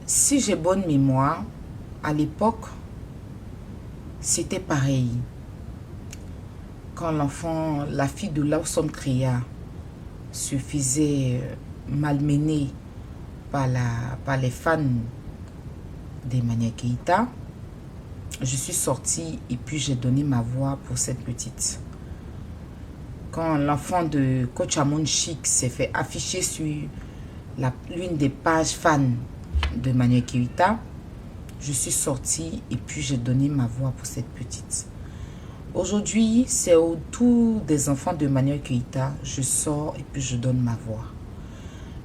Si j'ai bonne mémoire, à l'époque, c'était pareil. Quand l'enfant, la fille de Lawson Crea se faisait malmener par les fans d'Emmanuel Keïta, je suis sortie et puis j'ai donné ma voix pour cette petite. Quand l'enfant de Coach Amon Chic s'est fait afficher sur l'une des pages fans de Emmanuel Keïta, je suis sortie et puis j'ai donné ma voix pour cette petite. Aujourd'hui, c'est autour des enfants de Emmanuel Keïta, je sors et puis je donne ma voix.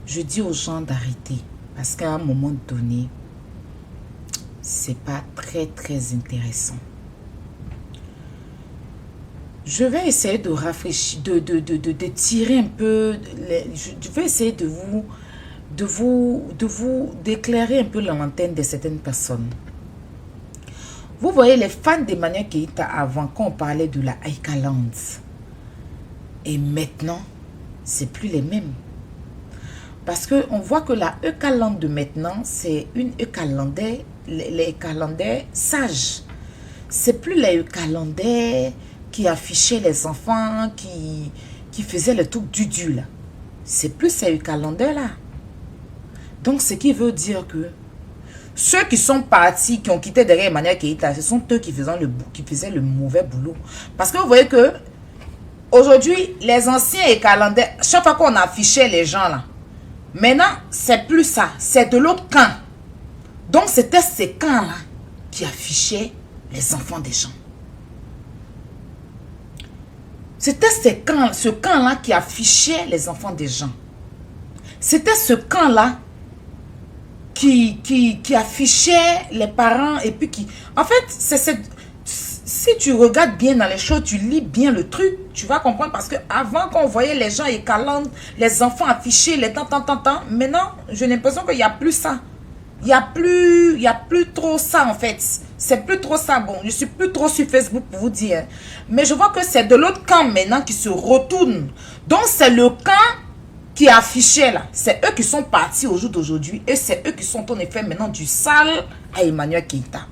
Je dis aux gens d'arrêter parce qu'à un moment donné, c'est pas très intéressant. Je vais essayer de rafraîchir, de tirer un peu, je vais essayer d'éclairer un peu la lanterne de certaines personnes. Vous voyez les fans d'Emmanuel Keïta avant, quand on parlait de la Aïkaland. Et maintenant, c'est plus les mêmes. Parce qu'on voit que la Eucaland de maintenant, c'est une Eucalandais, les Eucalandais sages. C'est plus les Eucalandais qui affichaient les enfants, qui faisaient le truc du là. C'est plus ces Eucalandais là. Donc, ce qui veut dire que ceux qui sont partis, qui ont quitté derrière Emmanuel Keïta, ce sont eux qui faisaient le mauvais boulot. Parce que vous voyez que aujourd'hui, les anciens Eucalandais, chaque fois qu'on affichait les gens là, maintenant, c'est plus ça. C'est de l'autre camp. Donc, c'était ces camps-là qui affichaient les enfants des gens. C'était ce camp-là qui affichait les enfants des gens. C'était ce camp-là qui affichait les parents et puis qui... En fait, si tu regardes bien dans les choses, tu lis bien le truc, tu vas comprendre. Parce qu'avant, quand on voyait les gens écalant, les enfants affichés, les temps, maintenant, j'ai l'impression qu'il n'y a plus ça. Il n'y a plus trop ça, en fait. C'est plus trop ça. Bon, je suis plus trop sur Facebook pour vous dire. Mais je vois que c'est de l'autre camp maintenant qui se retourne. Donc, c'est le camp qui affichait là. C'est eux qui sont partis au jour d'aujourd'hui. Et c'est eux qui sont en effet maintenant du sale à Emmanuel Keïta.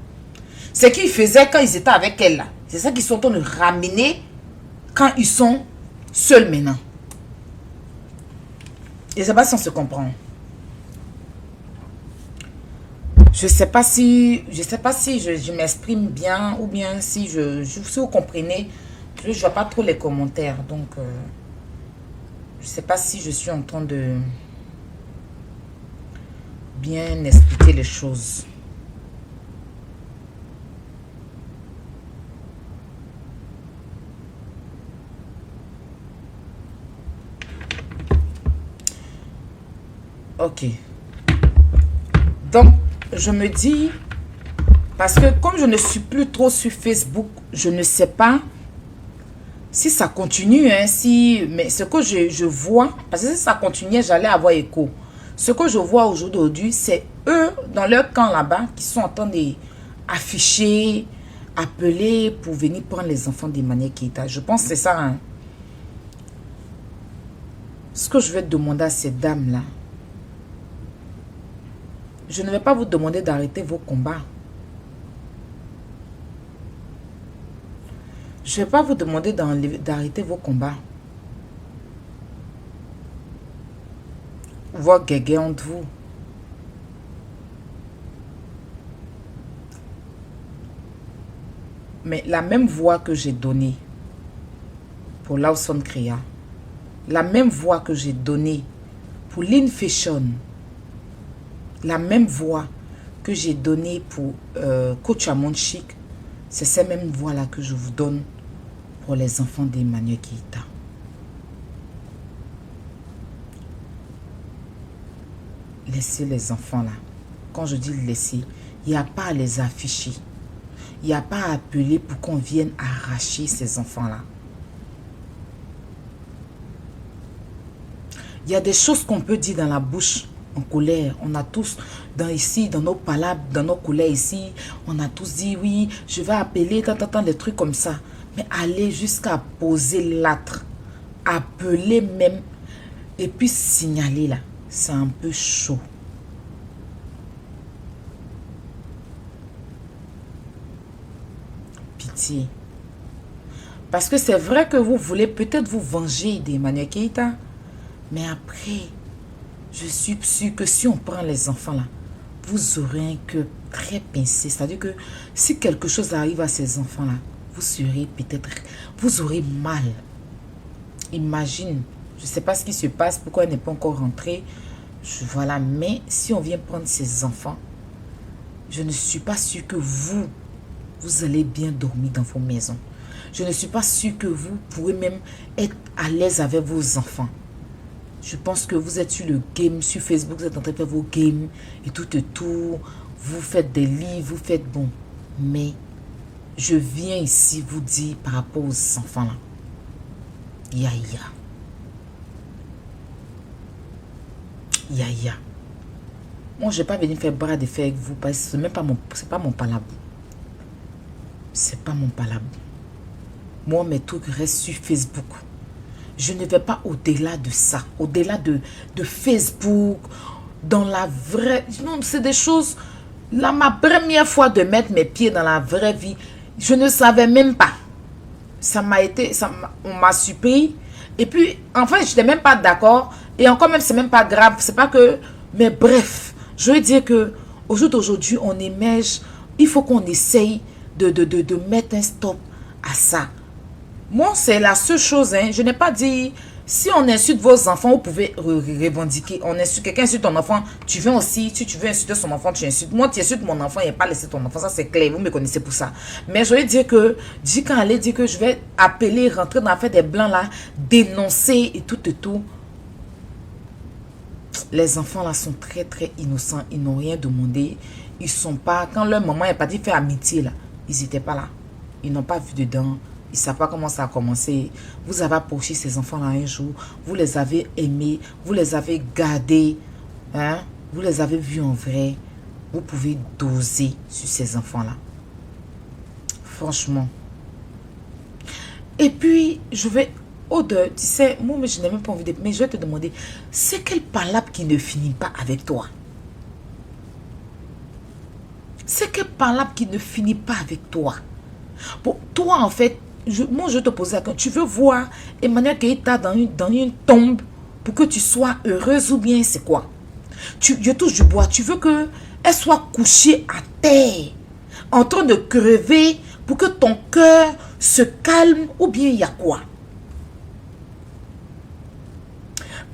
Ce qu'ils faisaient quand ils étaient avec elle là. C'est ça qu'ils sont en train de ramener quand ils sont seuls maintenant. Je ne sais pas si on se comprend. Je ne sais pas si je m'exprime bien ou bien si vous comprenez. Je ne vois pas trop les commentaires. Donc, je ne sais pas si je suis en train de bien expliquer les choses. Ok. Donc, je me dis, parce que comme je ne suis plus trop sur Facebook, je ne sais pas si ça continue, hein, mais ce que je vois, parce que si ça continuait, j'allais avoir écho. Ce que je vois aujourd'hui, c'est eux, dans leur camp là-bas, qui sont en train d'afficher, appeler pour venir prendre les enfants d'Emmanuel Keïta. Je pense que c'est ça. Hein. Ce que je vais demander à ces dames-là, je ne vais pas vous demander d'arrêter vos combats. Je ne vais pas vous demander d'arrêter vos combats. Voir guéguer entre vous. Mais la même voix que j'ai donnée pour Lawson Crea, la même voix que j'ai donnée pour Lynn Fashion, la même voix que j'ai donnée pour Coach Amon Chic, c'est cette même voix-là que je vous donne pour les enfants d'Emmanuel Keïta. Laissez les enfants là. Quand je dis laisser, il n'y a pas à les afficher. Il n'y a pas à appeler pour qu'on vienne arracher ces enfants-là. Il y a des choses qu'on peut dire dans la bouche en colère. On a tous, dans nos palabres, dans nos colères ici, on a tous dit oui, je vais appeler, des trucs comme ça. Mais aller jusqu'à poser l'âtre, appeler même, et puis signaler là, c'est un peu chaud. pitié. Parce que c'est vrai que vous voulez peut-être vous venger d'Emmanuel Keïta. Mais après, je suis sûre que si on prend les enfants là, vous aurez un cœur très pincé. C'est-à-dire que si quelque chose arrive à ces enfants là, vous serez peut-être, vous aurez mal. Imagine, je ne sais pas ce qui se passe, pourquoi elle n'est pas encore rentrée. Voilà, mais si on vient prendre ces enfants, je ne suis pas sûre que vous allez bien dormir dans vos maisons. Je ne suis pas sûre que vous pourrez même être à l'aise avec vos enfants. Je pense que vous êtes sur le game, sur Facebook, vous êtes en train de faire vos games et tout et tout. Vous faites des livres, vous faites bon. Mais je viens ici vous dire par rapport aux enfants là. Yaya. Yaya. Moi, je ne vais pas venir faire bras de fer avec vous parce que ce n'est pas mon palabre. C'est pas mon palabre. Moi, mes trucs restent sur Facebook. Je ne vais pas au-delà de ça. Au-delà de Facebook. Dans la vraie... Non, c'est des choses... Là, ma première fois de mettre mes pieds dans la vraie vie, je ne savais même pas. Ça m'a été... on m'a surpris. Et puis, en fait, je n'étais même pas d'accord. Et encore même, c'est même pas grave. C'est pas que... Mais bref, je veux dire que au jour d'aujourd'hui, on émerge. Il faut qu'on essaye de mettre un stop à ça. Moi, c'est la seule chose, hein. Je n'ai pas dit, si on insulte vos enfants, vous pouvez revendiquer. On insulte quelqu'un, insulte ton enfant, tu viens aussi, si tu veux insulter son enfant, tu insultes. Moi, tu insultes mon enfant, il n'a pas laissé ton enfant, ça c'est clair, vous me connaissez pour ça. Mais je vais dire que, quand elle dit que je vais appeler, rentrer dans l'affaire des blancs là, dénoncer et tout et tout. Les enfants là sont très très innocents, ils n'ont rien demandé. Ils sont pas, quand leur maman est partie faire amitié là, ils n'étaient pas là. Ils n'ont pas vu dedans. Ils ne savent pas comment ça a commencé. Vous avez approché ces enfants-là un jour. Vous les avez aimés. Vous les avez gardés. Hein? Vous les avez vus en vrai. Vous pouvez doser sur ces enfants-là. Franchement. Et puis, je vais... Au-delà, tu sais, moi, je n'ai même pas envie de... Mais je vais te demander, c'est quel palabre qui ne finit pas avec toi? C'est quel palabre qui ne finit pas avec toi? Pour toi, en fait, moi, je te pose la question. Tu veux voir Emmanuel Keïta dans une tombe pour que tu sois heureuse ou bien c'est quoi? Je touche du bois. Tu veux qu'elle soit couchée à terre, en train de crever pour que ton cœur se calme ou bien il y a quoi?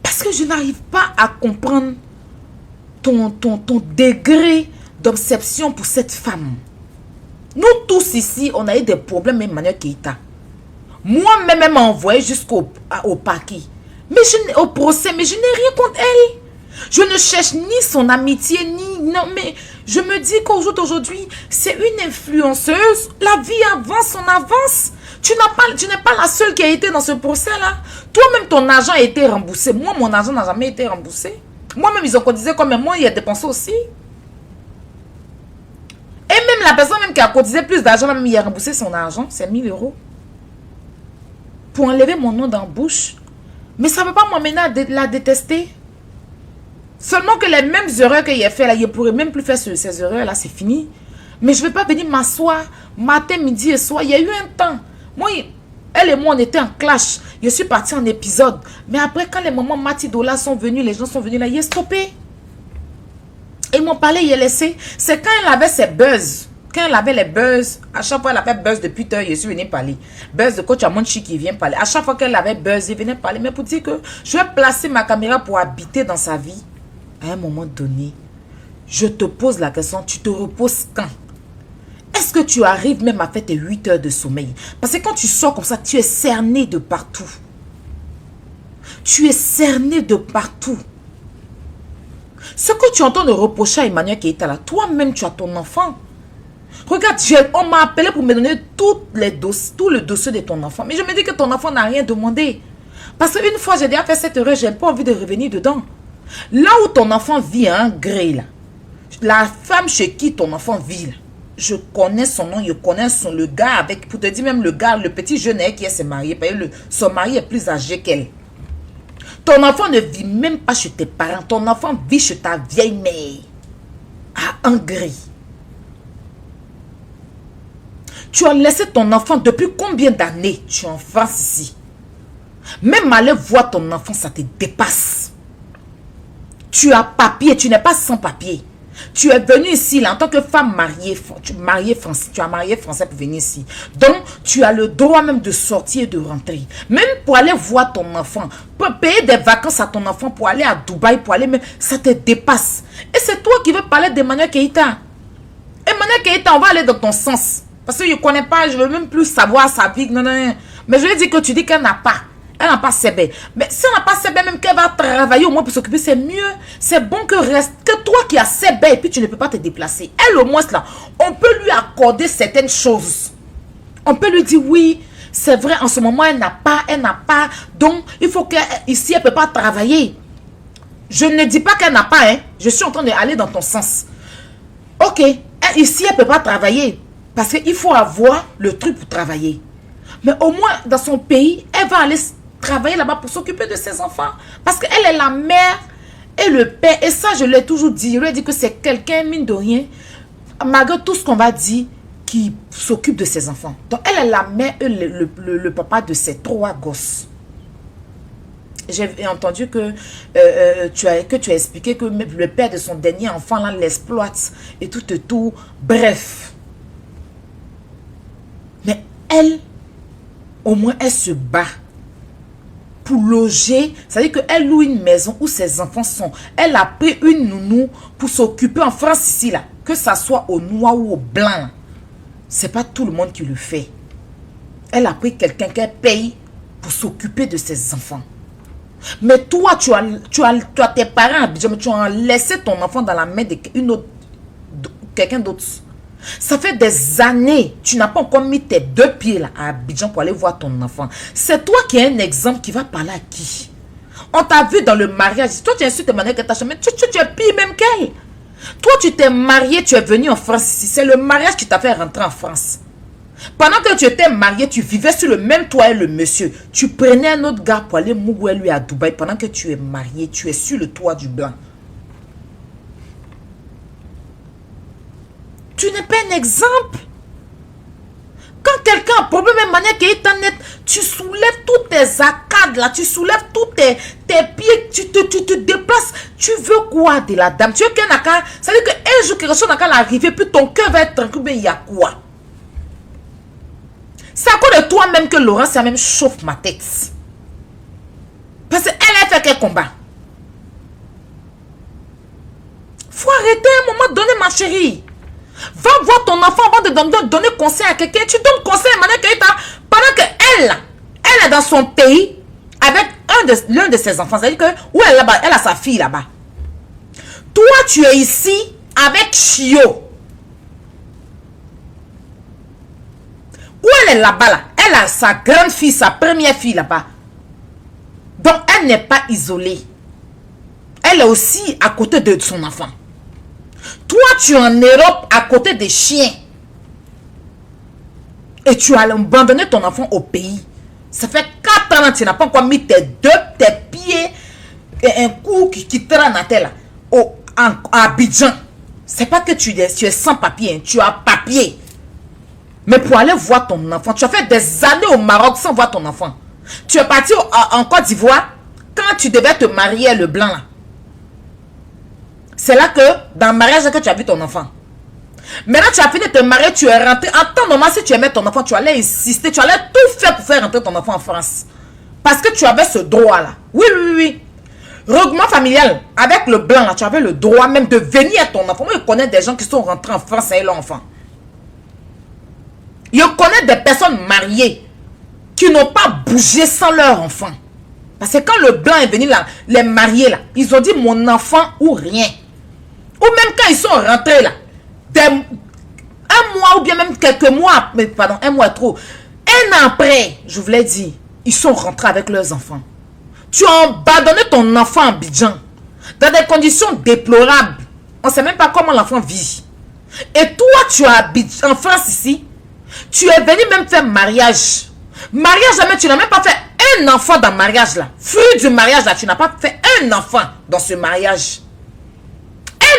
Parce que je n'arrive pas à comprendre ton degré d'obsession pour cette femme. Nous tous ici, on a eu des problèmes avec Emmanuel Keïta. Moi-même, elle m'a envoyé jusqu'au parquet. Mais au procès, mais je n'ai rien contre elle. Je ne cherche ni son amitié, ni... Non, mais je me dis qu'aujourd'hui, c'est une influenceuse. La vie avance, on avance. Tu n'es pas la seule qui a été dans ce procès-là. Toi-même, ton argent a été remboursé. Moi, mon argent n'a jamais été remboursé. Moi-même, ils ont cotisé comme moi, il a dépensé aussi. Et même la personne même qui a cotisé plus d'argent, même il a remboursé son argent, c'est 1000 €. Pour enlever mon nom dans la bouche. Mais ça ne veut pas m'amener à la détester. Seulement que les mêmes erreurs qu'il a fait là, il ne pourrait même plus faire ces erreurs là, c'est fini. Mais je ne vais pas venir m'asseoir matin, midi et soir. Il y a eu un temps. Moi, elle et moi, on était en clash. Je suis partie en épisode. Mais après, quand les mamans Matidola sont venus, les gens sont venus là, il a stoppé. Ils m'ont parlé, il a laissé. C'est quand elle avait ses buzz. Quand elle avait les buzz, à chaque fois elle avait buzz de Twitter, je suis venu parler. Buzz de coach Amonchi qui vient parler. À chaque fois qu'elle avait buzz, il venait parler. Mais pour dire que je vais placer ma caméra pour habiter dans sa vie, à un moment donné, je te pose la question, tu te reposes quand? Est-ce que tu arrives même à faire tes 8 heures de sommeil? Parce que quand tu sors comme ça, tu es cerné de partout. Tu es cerné de partout. Ce que tu entends de reprocher à Emmanuel Keïta là, toi-même tu as ton enfant. Regarde, on m'a appelé pour me donner tout le dossier de ton enfant. Mais je me dis que ton enfant n'a rien demandé. Parce qu'une fois j'ai déjà fait cette erreur, j'ai pas envie de revenir dedans. Là où ton enfant vit à un gré là, la femme chez qui ton enfant vit là, je connais son nom, je connais le gars avec, pour te dire même le gars, le petit jeune qui s'est marié, parce que son mari est plus âgé qu'elle. Ton enfant ne vit même pas chez tes parents, ton enfant vit chez ta vieille mère, à Hongrie. Tu as laissé ton enfant depuis combien d'années? Tu es en France ici. Même aller voir ton enfant, ça te dépasse. Tu as papier, tu n'es pas sans papier. Tu es venu ici là, en tant que femme mariée, tu as marié français pour venir ici. Donc, tu as le droit même de sortir et de rentrer. Même pour aller voir ton enfant, pour payer des vacances à ton enfant, pour aller à Dubaï, pour aller même, ça te dépasse. Et c'est toi qui veux parler d'Emmanuel Keïta. Emmanuel Keïta, on va aller dans ton sens. Parce que je ne connais pas, je ne veux même plus savoir sa vie. Non, non, non. Mais je lui ai dit que tu dis qu'elle n'a pas. Elle n'a pas CB. Mais si elle n'a pas CB, même qu'elle va travailler au moins pour s'occuper, c'est mieux. C'est bon que reste que toi qui as CB et puis tu ne peux pas te déplacer. Elle, au moins, là, on peut lui accorder certaines choses. On peut lui dire oui, c'est vrai, en ce moment, elle n'a pas. Donc, il faut qu'ici, elle ne peut pas travailler. Je ne dis pas qu'elle n'a pas, hein. Je suis en train d'aller dans ton sens. Ok, ici, elle ne peut pas travailler. Parce qu'il faut avoir le truc pour travailler. Mais au moins, dans son pays, elle va aller travailler là-bas pour s'occuper de ses enfants. Parce qu'elle est la mère et le père. Et ça, je l'ai toujours dit. Je lui ai dit que c'est quelqu'un, mine de rien, malgré tout ce qu'on va dire, qui s'occupe de ses enfants. Donc, elle est la mère et le papa de ses 3 gosses. J'ai entendu que, tu as expliqué que le père de son dernier enfant là l'exploite et tout et tout. Bref. Mais elle, au moins, elle se bat pour loger. C'est-à-dire qu'elle loue une maison où ses enfants sont. Elle a pris une nounou pour s'occuper en France ici, là. Que ça soit au noir ou au blanc. C'est pas tout le monde qui le fait. Elle a pris quelqu'un qu'elle paye pour s'occuper de ses enfants. Mais toi, tu as tes parents à Abidjan, mais tu as laissé ton enfant dans la main de quelqu'un d'autre. Ça fait des années, tu n'as pas encore mis tes 2 pieds là à Abidjan pour aller voir ton enfant. C'est toi qui es un exemple qui va parler à qui? On t'a vu dans le mariage. Toi, tu insultes Emmanuel Keïta, mais tu es pire même qu'elle. Toi, tu t'es marié, tu es venu en France ici. C'est le mariage qui t'a fait rentrer en France. Pendant que tu étais marié, tu vivais sur le même toit et le monsieur. Tu prenais un autre gars pour aller mougouer lui à Dubaï. Pendant que tu es marié, tu es sur le toit du blanc. Tu n'es pas un exemple. Quand quelqu'un a un problème, Emmanuel Keïta net, tu soulèves tous tes arcades là, tu soulèves tous tes pieds, tu te déplaces. Tu veux quoi de la dame? Tu veux qu'elle n'a qu'à. Ça veut dire qu'un jour, quelque chose n'a qu'à l'arriver, puis ton cœur va être tranquille, mais il y a quoi? C'est à cause de toi-même que Laurent, ça même chauffe ma tête. Parce qu'elle a fait quel combat? Faut arrêter à un moment donné, ma chérie. Va voir ton enfant avant de donner conseil à quelqu'un. Tu donnes conseil à Emmanuel Keïta pendant qu'elle est dans son pays avec l'un de ses enfants. C'est-à-dire que où elle est là-bas, elle a sa fille là-bas. Toi, tu es ici avec Chio. Où elle est là-bas, là, elle a sa grande fille, sa première fille là-bas. Donc, elle n'est pas isolée. Elle est aussi à côté de son enfant. Toi, tu es en Europe à côté des chiens. Et tu as abandonné ton enfant au pays. Ça fait 4 ans que tu n'as pas encore mis tes pieds et un coup qui traîne à terre là, à Abidjan. C'est pas que tu es sans papier, hein, tu as papier. Mais pour aller voir ton enfant, tu as fait des années au Maroc sans voir ton enfant. Tu es parti en Côte d'Ivoire quand tu devais te marier le blanc là. C'est là que, dans le mariage, que tu as vu ton enfant. Maintenant, tu as fini de te marier, tu es rentré. En temps normal, si tu aimais ton enfant, tu allais insister, tu allais tout faire pour faire rentrer ton enfant en France. Parce que tu avais ce droit-là. Oui, oui, oui. Regroupement familial, avec le blanc, là, tu avais le droit même de venir à ton enfant. Moi, je connais des gens qui sont rentrés en France avec leur enfant. Je connais des personnes mariées qui n'ont pas bougé sans leur enfant. Parce que quand le blanc est venu là, les mariés là, ils ont dit mon enfant ou rien. Ou même quand ils sont rentrés là, un mois ou bien même quelques mois, mais pardon, un mois trop, un an après, je vous l'ai dit, ils sont rentrés avec leurs enfants. Tu as abandonné ton enfant en Abidjan dans des conditions déplorables. On ne sait même pas comment l'enfant vit. Et toi, tu as en France ici, tu es venu même faire mariage. Mariage, jamais tu n'as même pas fait un enfant dans le mariage là. Fruit du mariage là, tu n'as pas fait un enfant dans ce mariage.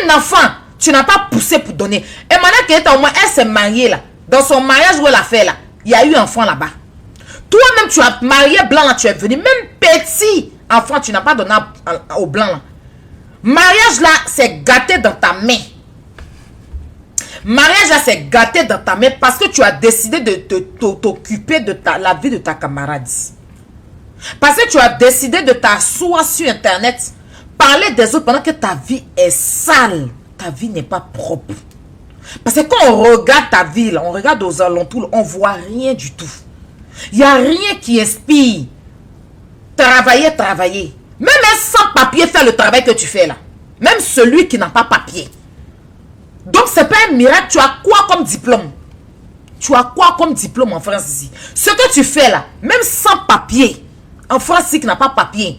Un enfant, tu n'as pas poussé pour donner. Emmanuel Keïta, au moins, elle s'est mariée là. Dans son mariage où elle a fait là, il y a eu un enfant là-bas. Toi-même, tu as marié blanc là, tu es venu. Même petit enfant, tu n'as pas donné au blanc là. Mariage là, c'est gâté dans ta main. Mariage là, c'est gâté dans ta main parce que tu as décidé de t'occuper de la vie de ta camarade. Parce que tu as décidé de t'asseoir sur Internet, parler des autres pendant que ta vie est sale. Ta vie n'est pas propre. Parce que quand on regarde ta vie, là, on regarde aux alentours, on ne voit rien du tout. Il n'y a rien qui inspire. Travailler. Même un sans papier fait le travail que tu fais là. Même celui qui n'a pas papier. Donc, ce n'est pas un miracle. Tu as quoi comme diplôme? Tu as quoi comme diplôme en France ici? Ce que tu fais là, même sans papier, en France ici qui n'a pas papier,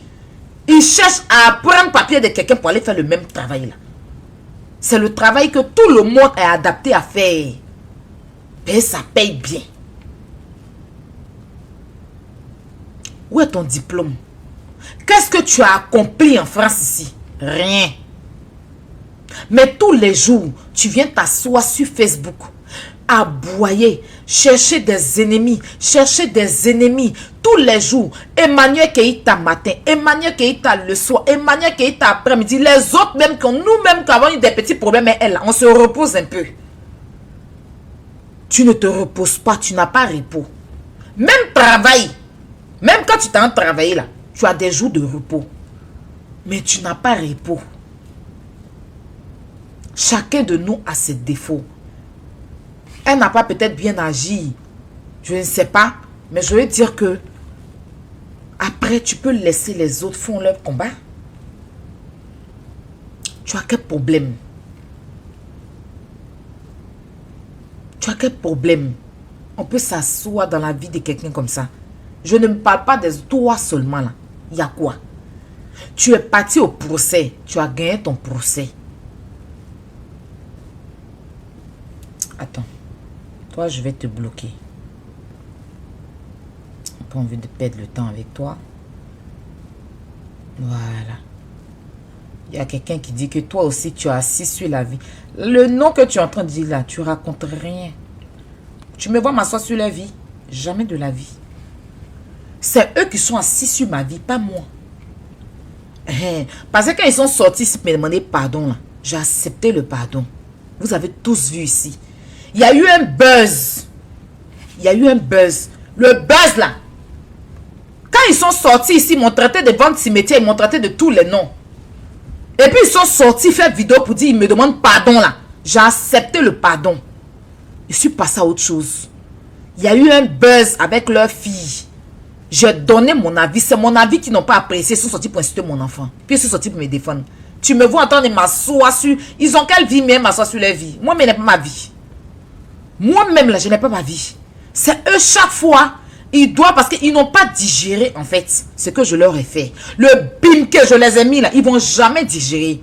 il cherche à prendre papier de quelqu'un pour aller faire le même travail là. C'est le travail que tout le monde est adapté à faire. Et ça paye bien. Où est ton diplôme? Qu'est-ce que tu as accompli en France ici? Rien. Mais tous les jours, tu viens t'asseoir sur Facebook, aboyer, chercher des ennemis, tous les jours. Emmanuel Keïta matin, Emmanuel Keïta le soir, Emmanuel Keïta après-midi. Les autres, même quand nous-mêmes qui avons eu des petits problèmes, mais elle, on se repose un peu. Tu ne te reposes pas, tu n'as pas repos. Même travail, même quand tu t'es en travail là, tu as des jours de repos. Mais tu n'as pas repos. Chacun de nous a ses défauts. Elle n'a pas peut-être bien agi. Je ne sais pas. Mais je veux dire que après, tu peux laisser les autres faire leur combat. Tu as quel problème? Tu as quel problème? On peut s'asseoir dans la vie de quelqu'un comme ça. Je ne me parle pas de toi seulement là. Il y a quoi? Tu es parti au procès. Tu as gagné ton procès. Attends. Toi, je vais te bloquer. Je n'ai pas envie de perdre le temps avec toi. Voilà. Il y a quelqu'un qui dit que toi aussi, tu as assis sur la vie. Le nom que tu es en train de dire là, tu racontes rien. Tu me vois m'asseoir sur la vie? Jamais de la vie. C'est eux qui sont assis sur ma vie, pas moi. Parce que quand ils sont sortis ici pour me demander pardon, j'ai accepté le pardon. Vous avez tous vu ici. Il y a eu un buzz. Le buzz là. Quand ils sont sortis ici, ils m'ont traité de vente cimetière, ils m'ont traité de tous les noms. Et puis ils sont sortis faire vidéo pour dire, ils me demandent pardon là. J'ai accepté le pardon. Je suis passé à autre chose. Il y a eu un buzz avec leur fille. J'ai donné mon avis. C'est mon avis qu'ils n'ont pas apprécié. Ils sont sortis pour insulter mon enfant. Puis ils sont sortis pour me défendre. Tu me vois en train de m'asseoir sur... Ils ont quelle vie même m'asseoir sur leur vie? Moi, mais je n'ai pas ma vie. Moi-même, là, je n'ai pas ma vie. C'est eux, chaque fois, ils doivent... Parce qu'ils n'ont pas digéré, en fait, ce que je leur ai fait. Le bim que je les ai mis, là, ils ne vont jamais digérer.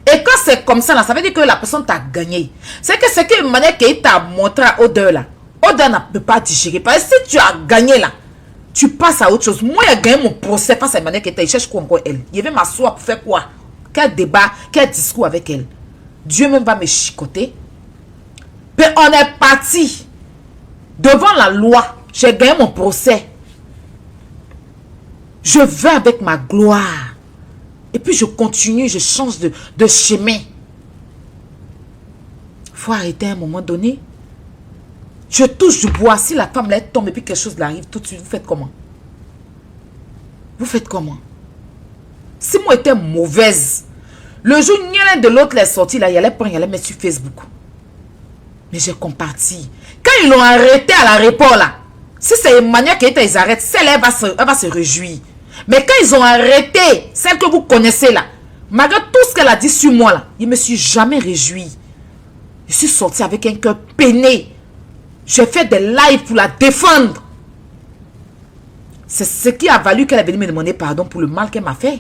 Et quand c'est comme ça, là, ça veut dire que la personne t'a gagné. C'est que ce que Emmanuel Keïta a montré à Odeur, là, Odeur ne peut pas digérer. Parce que si tu as gagné, là, tu passes à autre chose. Moi, j'ai gagné mon procès face à Emmanuel Keïta. Il cherche quoi encore, elle? Il veut m'asseoir pour faire quoi? Quel débat, quel discours avec elle? Dieu même va me chicoter. Mais on est parti devant la loi. J'ai gagné mon procès. Je vais avec ma gloire. Et puis je continue, je change de chemin. Il faut arrêter à un moment donné. Je touche du bois. Si la femme là tombe et puis quelque chose l'arrive tout de suite, vous faites comment? Vous faites comment? Si moi j'étais mauvaise, le jour où l'un de l'autre est sorti là, il allait prendre, il allait mettre sur Facebook. Mais j'ai comparti. Quand ils l'ont arrêté à l'aéroport là, si c'est Emmanuel qui ils arrêtent, celle elle va se réjouir. Mais quand ils ont arrêté, celle que vous connaissez là, malgré tout ce qu'elle a dit sur moi là, je ne me suis jamais réjoui. Je suis sorti avec un cœur peiné. J'ai fait des lives pour la défendre. C'est ce qui a valu qu'elle est venue me demander pardon pour le mal qu'elle m'a fait.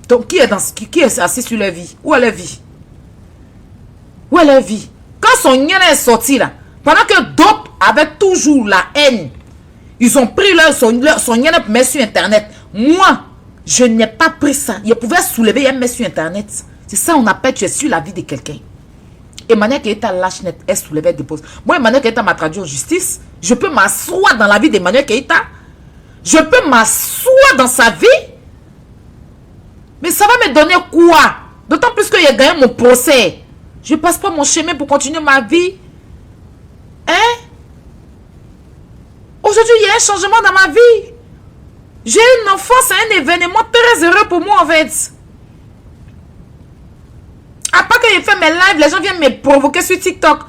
Donc qui est assis sur leur vie? Où est leur vie? Où est leur vie? Quand son nien est sorti là, pendant que d'autres avaient toujours la haine, ils ont pris son nien et mis sur internet. Moi, je n'ai pas pris ça. Il pouvait soulever et mettre sur internet. C'est ça on appelle tu es sur la vie de quelqu'un. Emmanuel Keïta lâche net, elle soulevait, elle dépose. Moi, Emmanuel Keïta m'a traduit en justice. Je peux m'asseoir dans la vie d'Emmanuel Keïta. Je peux m'asseoir dans sa vie. Mais ça va me donner quoi? D'autant plus qu'il a gagné mon procès. Je passe pas mon chemin pour continuer ma vie. Hein? Aujourd'hui, il y a un changement dans ma vie. J'ai une enfance, c'est un événement très heureux pour moi en fait. Après que j'ai fait mes lives, les gens viennent me provoquer sur TikTok.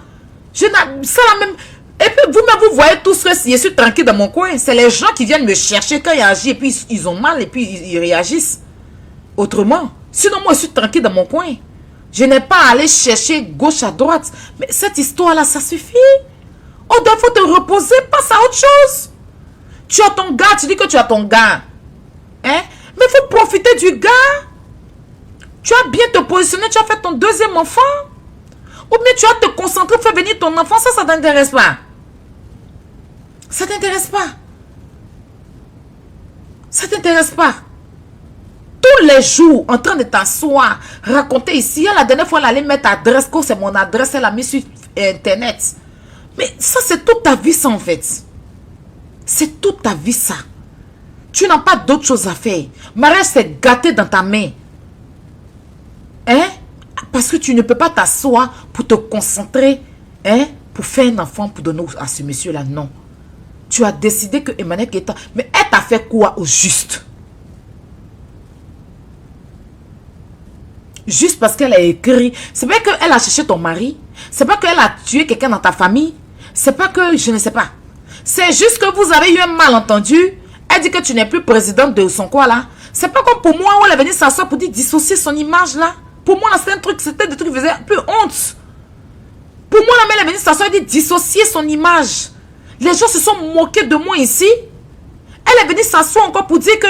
C'est la même. Et puis vous-même, vous voyez tout ce que je suis tranquille dans mon coin. C'est les gens qui viennent me chercher quand ils agissent et puis ils ont mal et puis ils réagissent. Autrement, sinon moi je suis tranquille dans mon coin. Je n'ai pas à aller chercher gauche à droite. Mais cette histoire-là, ça suffit. Oh, il faut te reposer, passe à autre chose. Tu as ton gars, tu dis que tu as ton gars. Hein? Mais il faut profiter du gars. Tu as bien te positionner, tu as fait ton deuxième enfant. Ou bien tu as te concentrer, faire venir ton enfant, ça ne t'intéresse pas. Ça ne t'intéresse pas. Ça ne t'intéresse pas. Tous les jours, en train de t'asseoir, raconter ici. La dernière fois, elle allait mettre adresse, que c'est mon adresse, elle a mis sur Internet. Mais ça, c'est toute ta vie, ça, en fait. C'est toute ta vie, ça. Tu n'as pas d'autre chose à faire. Mariage, c'est gâté dans ta main. Hein? Parce que tu ne peux pas t'asseoir pour te concentrer, hein? Pour faire un enfant, pour donner à ce monsieur-là. Non. Tu as décidé que Emmanuel Keïta... Mais elle t'a fait quoi au juste? Juste parce qu'elle a écrit. C'est pas qu'elle a cherché ton mari. C'est pas qu'elle a tué quelqu'un dans ta famille. C'est pas que... Je ne sais pas. C'est juste que vous avez eu un malentendu. Elle dit que tu n'es plus présidente de son quoi là. C'est pas comme pour moi où elle est venue s'asseoir pour dire dissocier son image là. Pour moi là c'était un truc, c'était des trucs qui faisaient un peu honte. Pour moi la mère elle est venue s'asseoir et dit dissocier son image. Les gens se sont moqués de moi ici. Elle est venue s'asseoir encore pour dire que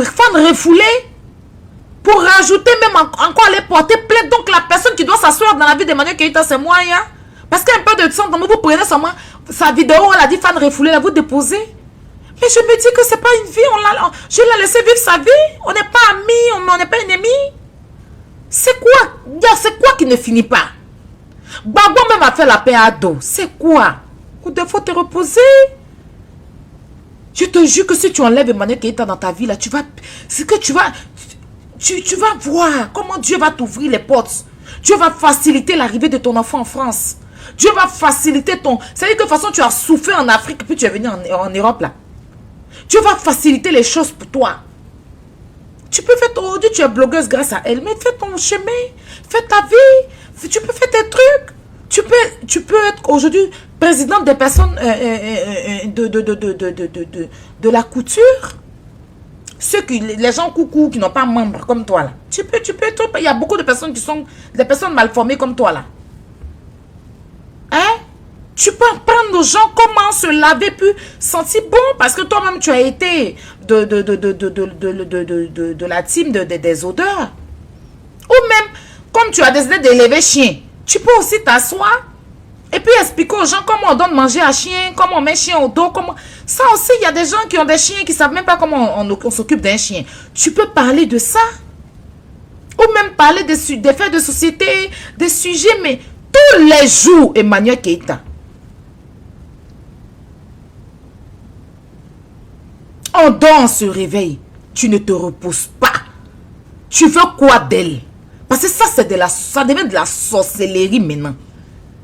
fan refoulée. Pour rajouter même encore aller porter plainte. Donc la personne qui doit s'asseoir dans la vie d'Emmanuel Keïta c'est moi hein. Parce qu'il y a un peu de sang, vous prenez seulement sa vidéo, elle a dit fan refoulée, là vous déposez. Mais je me dis que c'est pas une vie, je l'ai laissé vivre sa vie. On n'est pas amis, on n'est pas ennemis. C'est quoi qui ne finit pas? Babo même a fait la paix à dos. C'est quoi? Il faut te reposer. Je te jure que si tu enlèves Emmanuel Keïta dans ta vie, là, tu vas voir comment Dieu va t'ouvrir les portes. Dieu va faciliter l'arrivée de ton enfant en France. Dieu va faciliter ton... C'est-à-dire que de toute façon, tu as souffert en Afrique, puis tu es venu en Europe, là. Dieu va faciliter les choses pour toi. Tu peux faire ton... Aujourd'hui, tu es blogueuse grâce à elle, mais fais ton chemin, fais ta vie, tu peux faire tes trucs. Tu peux être aujourd'hui présidente des personnes de la couture. Les gens coucou qui n'ont pas membre comme toi, là. Tu peux, il y a beaucoup de personnes qui sont des personnes mal formées comme toi, là. Hein? Tu peux apprendre aux gens comment se laver puis sentir bon parce que toi-même tu as été de la team des odeurs. Ou même, comme tu as décidé d'élever chien, tu peux aussi t'asseoir et puis expliquer aux gens comment on donne manger à chien, comment on met chien au dos, comment... Ça aussi, il y a des gens qui ont des chiens qui ne savent même pas comment on s'occupe d'un chien. Tu peux parler de ça. Ou même parler des faits de société, des sujets, mais tous les jours, Emmanuel Keïta. On dort, on se réveille. Tu ne te reposes pas. Tu veux quoi d'elle? Parce que ça, ça devient de la sorcellerie maintenant.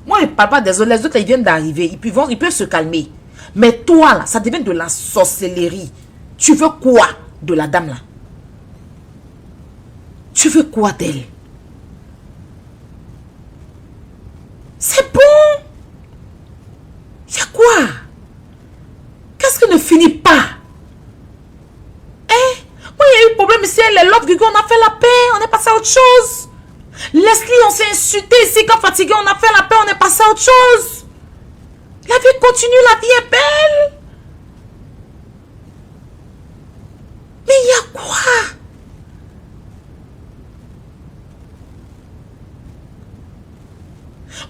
Moi, je ne parle pas des autres. Les autres, ils viennent d'arriver. Ils peuvent se calmer. Mais toi, là, ça devient de la sorcellerie. Tu veux quoi de la dame, là? Tu veux quoi d'elle? C'est bon. Il y a quoi? Qu'est-ce qui ne finit pas? Hein? Moi, il y a eu problème ici. Les Love Gugu, on a fait la paix. On est passé à autre chose. Leslie, on s'est insulté ici. Quand fatigué, on a fait la paix. On est passé à autre chose. La vie continue. La vie est belle. Mais il y a quoi?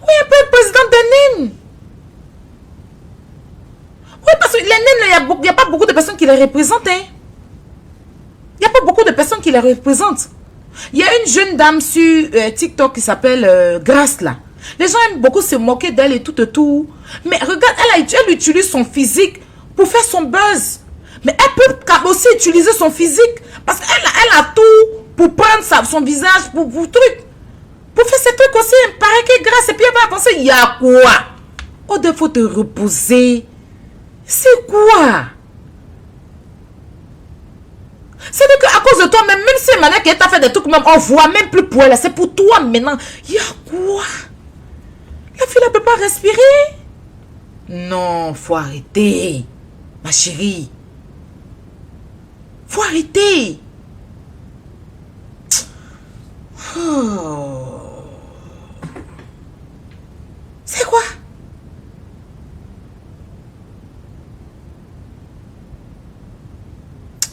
Oui, un peu le président des naines. Oui, parce que les naines, il n'y a pas beaucoup de personnes qui les représentent. Hein. Il n'y a pas beaucoup de personnes qui les représentent. Il y a une jeune dame sur TikTok qui s'appelle Grace là. Les gens aiment beaucoup se moquer d'elle et tout et tout. Mais regarde, elle utilise son physique pour faire son buzz. Mais elle peut aussi utiliser son physique. Parce qu'elle a tout pour prendre son visage, pour truc. Pour faire ces trucs aussi, il paraît qu'elle est grasse. Et puis elle va penser, il y a quoi? Oh, il faut te reposer. C'est quoi? C'est-à-dire qu'à cause de toi, même si maintenant qu'elle t'a fait des trucs, même on voit même plus pour elle. C'est pour toi maintenant. Il y a quoi? La fille ne peut pas respirer. Non, faut arrêter. Ma chérie. Faut arrêter. Oh. C'est quoi?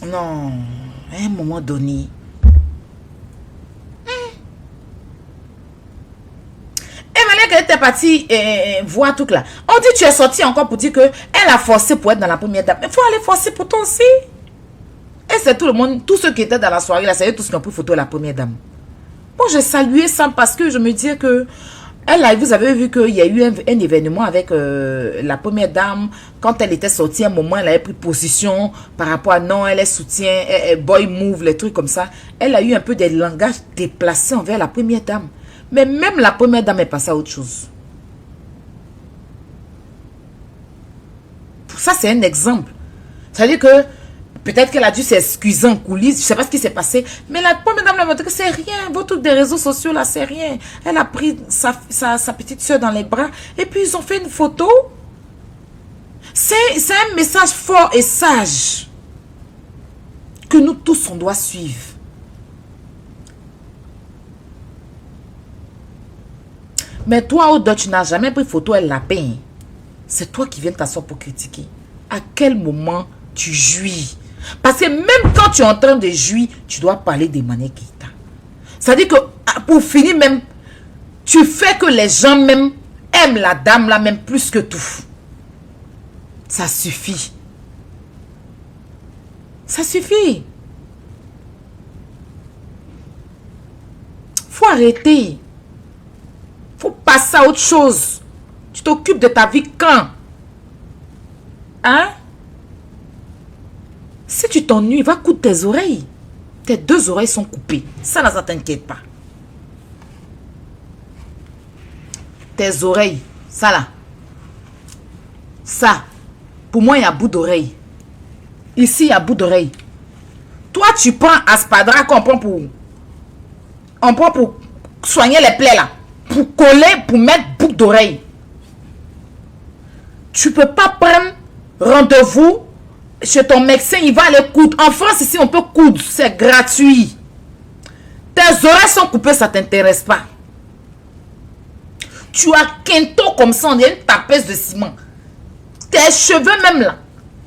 Non, à un moment donné. Et maintenant qu'elle était partie voir tout là, on dit tu es sorti encore pour dire que elle a forcé pour être dans la première dame. Mais il faut aller forcer pour toi aussi. Et c'est tout le monde, tous ceux qui étaient dans la soirée là, c'est eux tous qui ont pris photo de la première dame. Bon, j'ai salué ça parce que je me disais que vous avez vu qu'il y a eu un événement avec la première dame. Quand elle était sortie, à un moment, elle avait pris position par rapport à non, elle est soutien, boy move, les trucs comme ça. Elle a eu un peu des langages déplacés envers la première dame. Mais même la première dame est passée à autre chose. Ça, c'est un exemple. C'est-à-dire que peut-être qu'elle a dû s'excuser en coulisses. Je ne sais pas ce qui s'est passé. Mais la première dame l'a montré que c'est rien. Vos trucs des réseaux sociaux, là, c'est rien. Elle a pris sa petite soeur dans les bras. Et puis, ils ont fait une photo. C'est un message fort et sage. Que nous tous, on doit suivre. Mais toi, Odo, tu n'as jamais pris photo, elle l'a peint. C'est toi qui viens t'asseoir pour critiquer. À quel moment tu jouis? Parce que même quand tu es en train de jouir, tu dois parler des manières qui t'a. C'est-à-dire que, pour finir même, tu fais que les gens même aiment la dame là même plus que tout. Ça suffit. Ça suffit. Faut arrêter. Faut passer à autre chose. Tu t'occupes de ta vie quand? Hein? Si tu t'ennuies, va coudre tes oreilles. Tes deux oreilles sont coupées. Ça ne t'inquiète pas. Tes oreilles, ça là. Ça. Pour moi, il y a bout d'oreille. Ici, il y a bout d'oreille. Toi, tu prends Aspadra qu'on prend pour... On prend pour soigner les plaies là. Pour coller, pour mettre boucle d'oreille. Tu peux pas prendre rendez-vous chez ton médecin, il va aller coudre. En France, ici, on peut coudre. C'est gratuit. Tes oreilles sont coupées, ça ne t'intéresse pas. Tu as quinto comme ça, on dirait une tapeuse de ciment. Tes cheveux même là.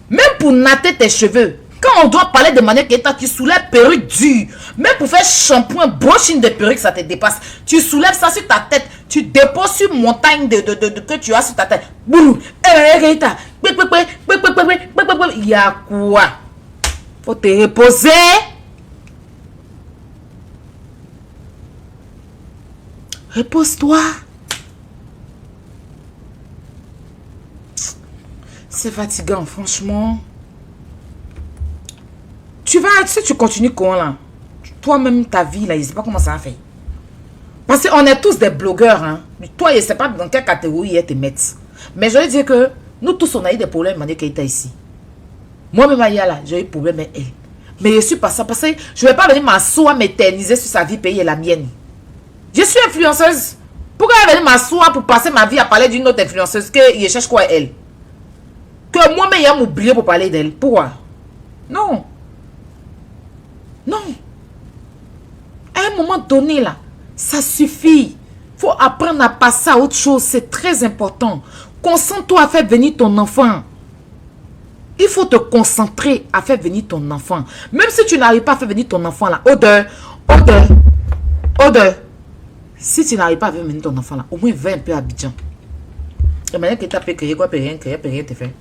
Même pour natter tes cheveux. Quand on doit parler de manière qui soulève perruque dure. Même pour faire shampoing, brochine de perruque, ça te dépasse. Tu soulèves ça sur ta tête. Tu déposes sur une montagne que tu as sur ta tête. Boum. Il y a quoi? Faut te reposer. Repose-toi. C'est fatigant, franchement. Si tu continues comment là, toi-même ta vie là, je ne sais pas comment ça va faire. Parce qu'on est tous des blogueurs, hein. Toi, je ne sais pas dans quelle catégorie ils te mettent. Mais je veux dire que nous tous, on a eu des problèmes avec Keita ici. Moi-même, là, j'ai eu des problèmes avec elle. Mais je suis pas ça parce que je ne vais pas venir m'asseoir, m'éterniser sur sa vie, payer la mienne. Je suis influenceuse. Pourquoi elle va venir m'asseoir pour passer ma vie à parler d'une autre influenceuse que je cherche quoi elle? Que moi-même, il y a m'oublier pour parler d'elle. Pourquoi? Non. Non. À un moment donné, là, ça suffit. Il faut apprendre à passer à autre chose. C'est très important. Concentre-toi à faire venir ton enfant. Il faut te concentrer à faire venir ton enfant. Même si tu n'arrives pas à faire venir ton enfant, là, odeur. Si tu n'arrives pas à faire venir ton enfant, là, au moins va un peu à Abidjan. Et maintenant que tu as payé quoi, rien te fait.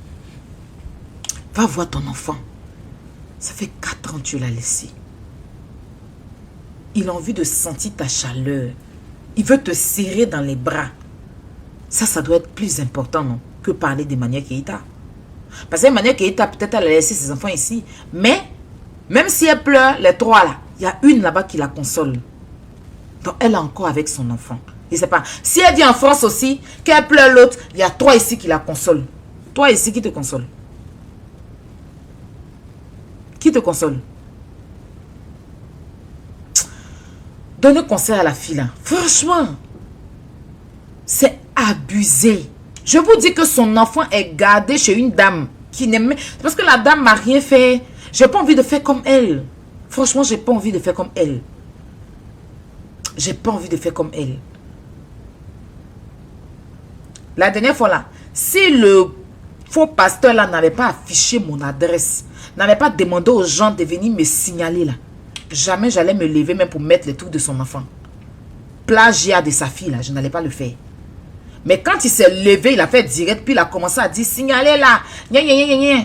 Va voir ton enfant. Ça fait 4 ans que tu l'as laissé. Il a envie de sentir ta chaleur. Il veut te serrer dans les bras. Ça doit être plus important, non? Que parler d'Emmanuel Keïta. Parce qu'Emmanuel Keïta, peut-être elle a laissé ses enfants ici. Mais, même si elle pleure, les trois là, il y a une là-bas qui la console. Donc, elle est encore avec son enfant. Je ne sais pas. Si elle vient en France aussi, qu'elle pleure l'autre, il y a trois ici qui la consolent. Toi ici, qui te console? Qui te console? Donne conseil à la fille là. Franchement, c'est abusé. Je vous dis que son enfant est gardé chez une dame qui n'aime... Parce que la dame m'a rien fait. J'ai pas envie de faire comme elle. Franchement, j'ai pas envie de faire comme elle. J'ai pas envie de faire comme elle. La dernière fois là, si le faux pasteur là n'avait pas affiché mon adresse, n'avait pas demandé aux gens de venir me signaler là, jamais j'allais me lever même pour mettre les trucs de son enfant. Plagiat de sa fille là, je n'allais pas le faire. Mais quand il s'est levé, il a fait direct, puis il a commencé à dire signaler là.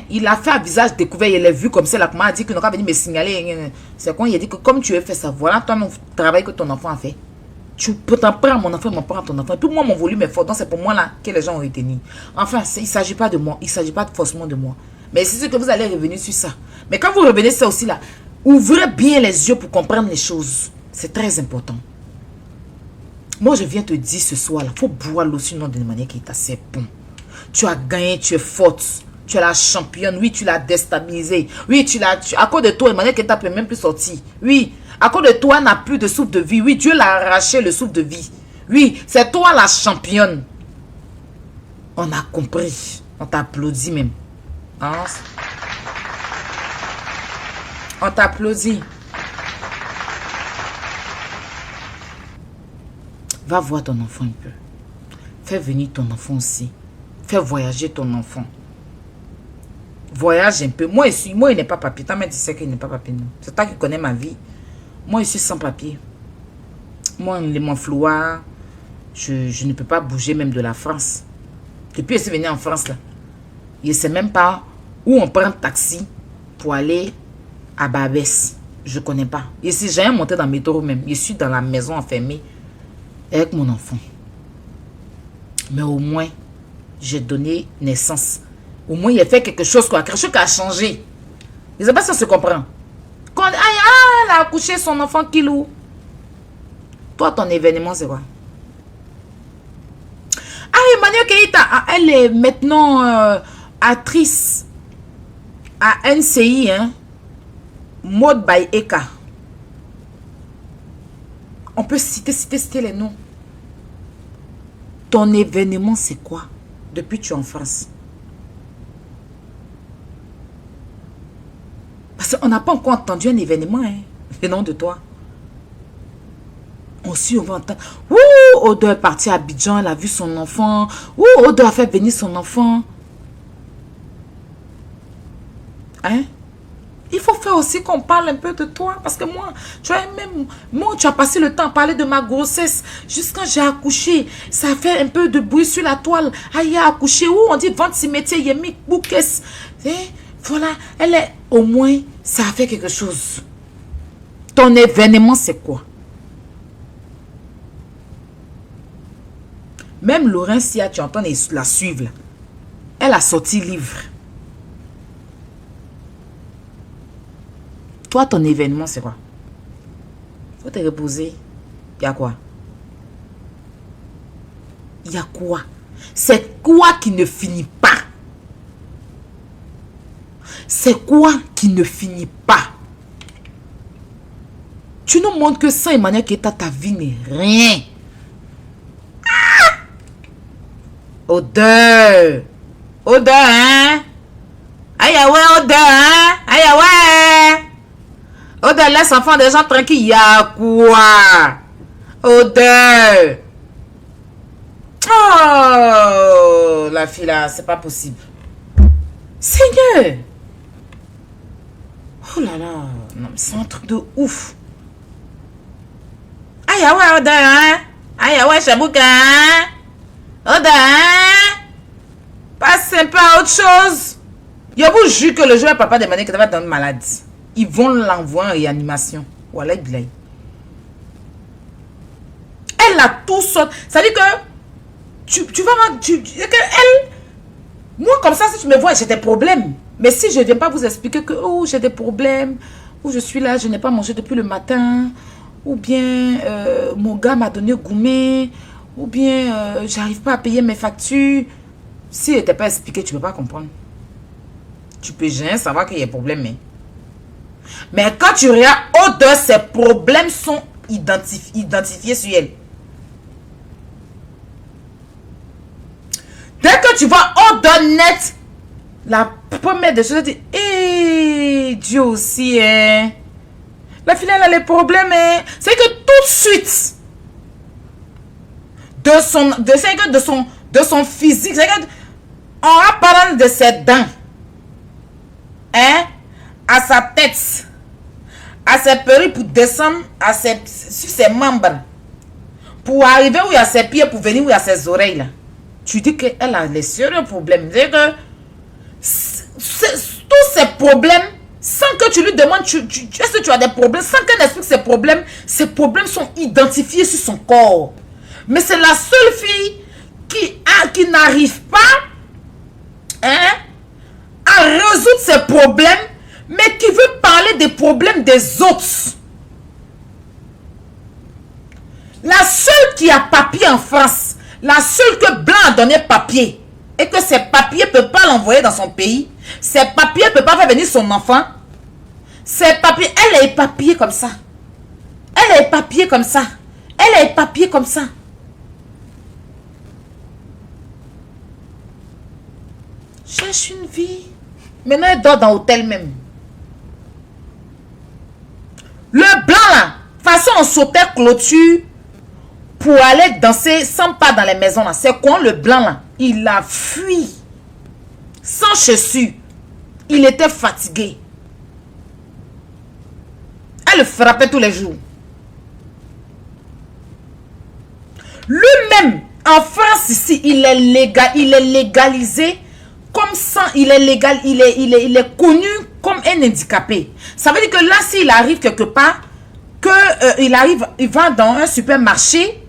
Il a fait un visage découvert, il l'a vu comme ça, là, comment il a dit qu'il n'a pas venu me signaler. C'est quand il a dit que comme tu as fait ça, voilà toi le travail que ton enfant a fait. Tu peux t'en prendre mon enfant, m'en prendre ton enfant. Et puis moi, mon volume est fort, donc c'est pour moi là que les gens ont retenu. Enfin, il ne s'agit pas de moi, il ne s'agit pas forcément de moi. Mais c'est sûr que vous allez revenir sur ça. Mais quand vous revenez ça aussi là, ouvrez bien les yeux pour comprendre les choses. C'est très important. Moi, je viens te dire ce soir là, il faut boire l'eau sinon de manière qui est assez bon. Tu as gagné, tu es forte. Tu es la championne. Oui, tu l'as déstabilisée. Oui, tu l'as... À cause de toi, Emmanuel Keïta ne peut même plus sortir. Oui, à cause de toi, n'a plus de souffle de vie. Oui, Dieu l'a arraché le souffle de vie. Oui, c'est toi la championne. On a compris. On t'applaudit même. Hein? On t'applaudit. Va voir ton enfant un peu. Fais venir ton enfant aussi. Fais voyager ton enfant. Voyage un peu. Moi, il n'est pas papier. Ta mère, tu sais qu'il n'est pas papier. C'est toi qui connais ma vie. Moi, je suis sans papier. Moi, les manflouards, je ne peux pas bouger même de la France. Depuis que je suis venu en France, là, je ne sais même pas où on prend un taxi pour aller à Barbès. Je ne connais pas. Et si j'ai monté dans le métro même, je suis dans la maison enfermée avec mon enfant. Mais au moins, j'ai donné naissance. Au moins, il a fait quelque chose, quoi. Quelque chose qui a changé. Je ne sais pas si ça se comprend. Quand elle a accouché son enfant Kilou. Toi, ton événement, c'est quoi? Ah, Emmanuel Keïta, elle est maintenant actrice à NCI, hein? Mode by Eka. On peut citer les noms. Ton événement, c'est quoi? Depuis que tu es en France. Parce qu'on n'a pas encore entendu un événement, hein, venant de toi. Aussi, on va entendre. Ouh, Odo est parti à Abidjan, elle a vu son enfant. Ouh, Odo a fait venir son enfant. Hein? Il faut faire aussi qu'on parle un peu de toi. Parce que moi, tu vois, même moi, tu as passé le temps à parler de ma grossesse. Juste quand j'ai accouché, ça a fait un peu de bruit sur la toile. Ah, il a accouché. Où on dit vente cimetière, il y a mis bouquets. Voilà, elle est... Au moins, ça a fait quelque chose. Ton événement, c'est quoi? Même Laurencia, tu entends la suivre. Là. Elle a sorti livre. Toi, ton événement, c'est quoi? Faut te reposer. Il y a quoi? Il y a quoi? C'est quoi qui ne finit pas? C'est quoi qui ne finit pas? Tu nous montres que sans Emmanuel Keïta, ta vie n'est rien. Ah! Odeur. Odeur, hein? Aïe, ouais, odeur, hein? Aïe, ouais. Odeur, laisse enfant des gens tranquilles. Il y a quoi? Odeur. Oh, la fille là, c'est pas possible. Seigneur. Oh là là, non, c'est un truc de ouf. Aïe, ouais, Oda, hein? Aïe, ouais, Chabouka, hein? Oda, hein? Passe un peu à autre chose. Je vous jure que le joueur papa de Emmanuel Keïta va être malade. Ils vont l'envoyer en réanimation. Voilà, Bilay. Elle a tout sorti. Ça dit que tu vas... Elle... Moi, comme ça, si tu me vois, j'ai des problèmes. Mais si je ne viens pas vous expliquer que oh, j'ai des problèmes, ou je suis là, je n'ai pas mangé depuis le matin, ou bien mon gars m'a donné gourmet, ou bien j'arrive pas à payer mes factures. Si je ne t'ai pas expliqué, tu ne peux pas comprendre. Tu peux jamais savoir qu'il y a des problèmes. Mais quand tu regardes au-delà, ces problèmes sont identifiés sur elle. Dès que tu vois au-delà net, la première des choses, dit, hé, Dieu aussi, hein. La fille, elle a les problèmes, hein. C'est que tout de suite, de son physique, c'est que, en parlant de ses dents, hein, à sa tête, à ses perruques pour descendre sur ses membres, pour arriver où il y a ses pieds, pour venir où il y a ses oreilles, là. Tu dis qu'elle a les sérieux problèmes. C'est que tous ces problèmes, sans que tu lui demandes, est-ce que tu as des problèmes, sans qu'elle explique ces problèmes sont identifiés sur son corps. Mais c'est la seule fille qui n'arrive pas, hein, à résoudre ses problèmes, mais qui veut parler des problèmes des autres. La seule qui a papier en France, la seule que Blanc a donné papier, et que ses papiers ne peuvent pas l'envoyer dans son pays, ses papiers ne peuvent pas faire venir son enfant, ses papiers, elle est éparpillée comme ça. Elle est éparpillée comme ça. Elle est éparpillée comme ça. Cherche une vie. Maintenant, elle dort dans l'hôtel même. Le Blanc là, de toute façon, on sautait clôture pour aller danser sans pas dans les maisons là. C'est quoi le Blanc là? Il a fui. Sans chaussures. Il était fatigué. Elle le frappait tous les jours. Lui-même, en France ici, il est légalisé comme ça. Il est connu comme un handicapé. Ça veut dire que là, s'il arrive quelque part, il va dans un supermarché